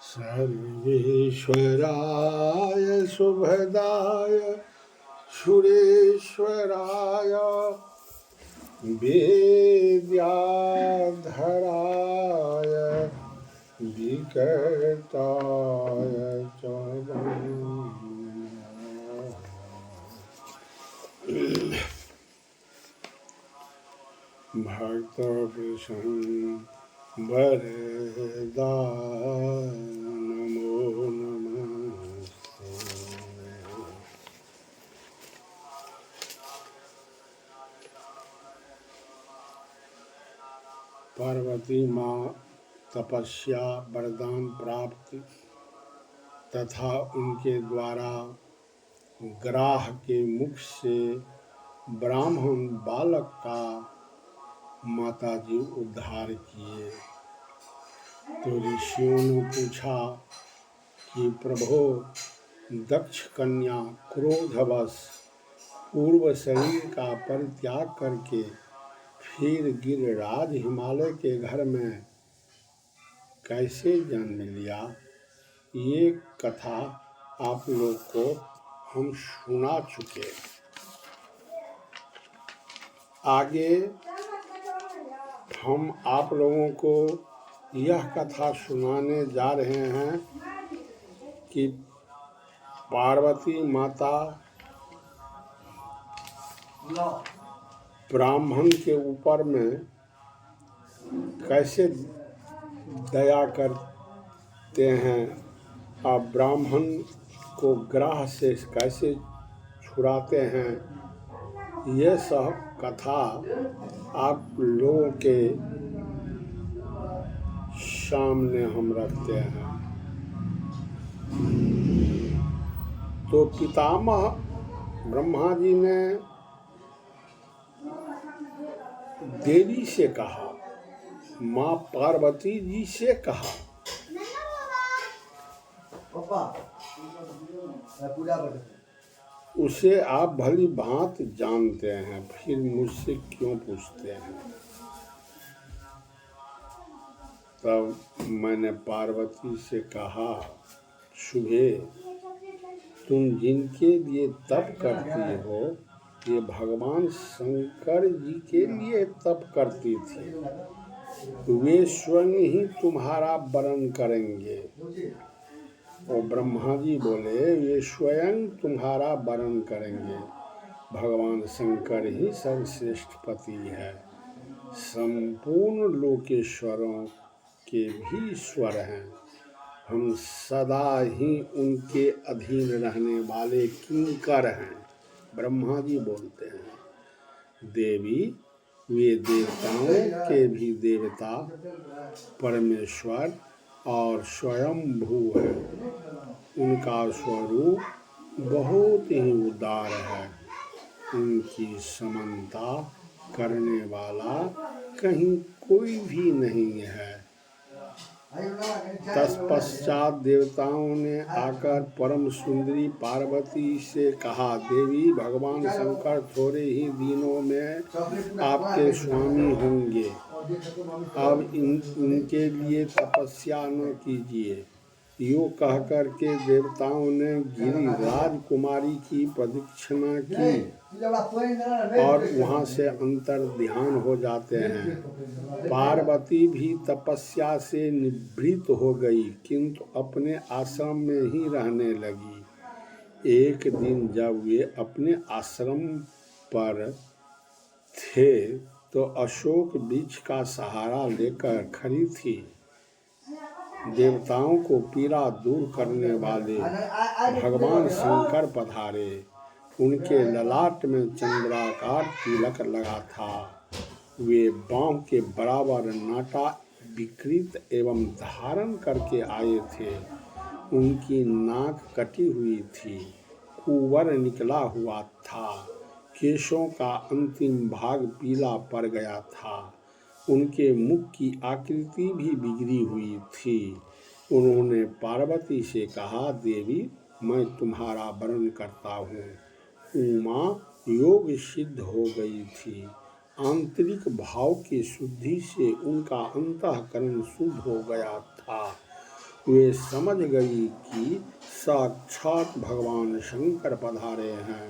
सर्वेश्वराय शुभदाय सुरेश्वराय वेद्याधराय विकटाय च भक्तवृषं वरदाय नमो नमस्ते। पार्वती माँ तपस्या वरदान प्राप्त तथा उनके द्वारा ग्राह के मुख से ब्राह्मण बालक का माताजी उद्धार किए। तो ऋषियों ने पूछा कि प्रभो, दक्ष कन्या क्रोधवश पूर्व शरीर का परित्याग करके फिर गिरिराज हिमालय के घर में कैसे जन्म लिया? ये कथा आप लोग को हम सुना चुके। आगे हम आप लोगों को यह कथा सुनाने जा रहे हैं कि पार्वती माता ब्राह्मण के ऊपर में कैसे दया करते हैं और ब्राह्मण को ग्राह से कैसे छुड़ाते हैं। ये सब कथा आप लोगों के सामने हम रखते हैं। तो पितामह ब्रह्मा जी ने देवी से कहा, माँ पार्वती जी से कहा, उसे आप भली भांति जानते हैं, फिर मुझसे क्यों पूछते हैं? तब मैंने पार्वती से कहा, शुभे, तुम जिनके लिए तप करती हो, ये भगवान शंकर जी के लिए तप करती थी। वे स्वयं ही तुम्हारा वरण करेंगे। और ब्रह्मा जी बोले, वे स्वयं तुम्हारा वरण करेंगे। भगवान शंकर ही सर्वश्रेष्ठ पति है, संपूर्ण लोकेश्वरों के भी ईश्वर हैं। हम सदा ही उनके अधीन रहने वाले किंकर हैं। ब्रह्मा जी बोलते हैं, देवी, वे देवताओं के भी देवता परमेश्वर और स्वयंभू है। उनका स्वरूप बहुत ही उदार है। उनकी समानता करने वाला कहीं कोई भी नहीं है। तत्पश्चात देवताओं ने आकर परम सुंदरी पार्वती से कहा, देवी, भगवान शंकर थोड़े ही दिनों में आपके स्वामी होंगे। अब इनके लिए तपस्या न कीजिए। यूँ कहकर के देवताओं ने गिरिराज कुमारी की प्रदक्षिणा की और वहाँ से अंतर ध्यान हो जाते हैं। पार्वती भी तपस्या से निवृत्त हो गई, किंतु अपने आश्रम में ही रहने लगी। एक दिन जब वे अपने आश्रम पर थे तो अशोक वृक्ष का सहारा लेकर खड़ी थी। देवताओं को पीड़ा दूर करने वाले भगवान शंकर पधारे। उनके ललाट में चंद्राकार तिलक लगा था। वे बाँह के बराबर नाटा विकृत एवं धारण करके आए थे। उनकी नाक कटी हुई थी, कुंवर निकला हुआ था, केशों का अंतिम भाग पीला पड़ गया था। उनके मुख की आकृति भी बिगड़ी हुई थी। उन्होंने पार्वती से कहा, देवी, मैं तुम्हारा वरण करता हूँ। उमा योग सिद्ध हो गई थी। आंतरिक भाव की शुद्धि से उनका अंतःकरण शुद्ध हो गया था। वे समझ गई कि साक्षात भगवान शंकर पधारे हैं।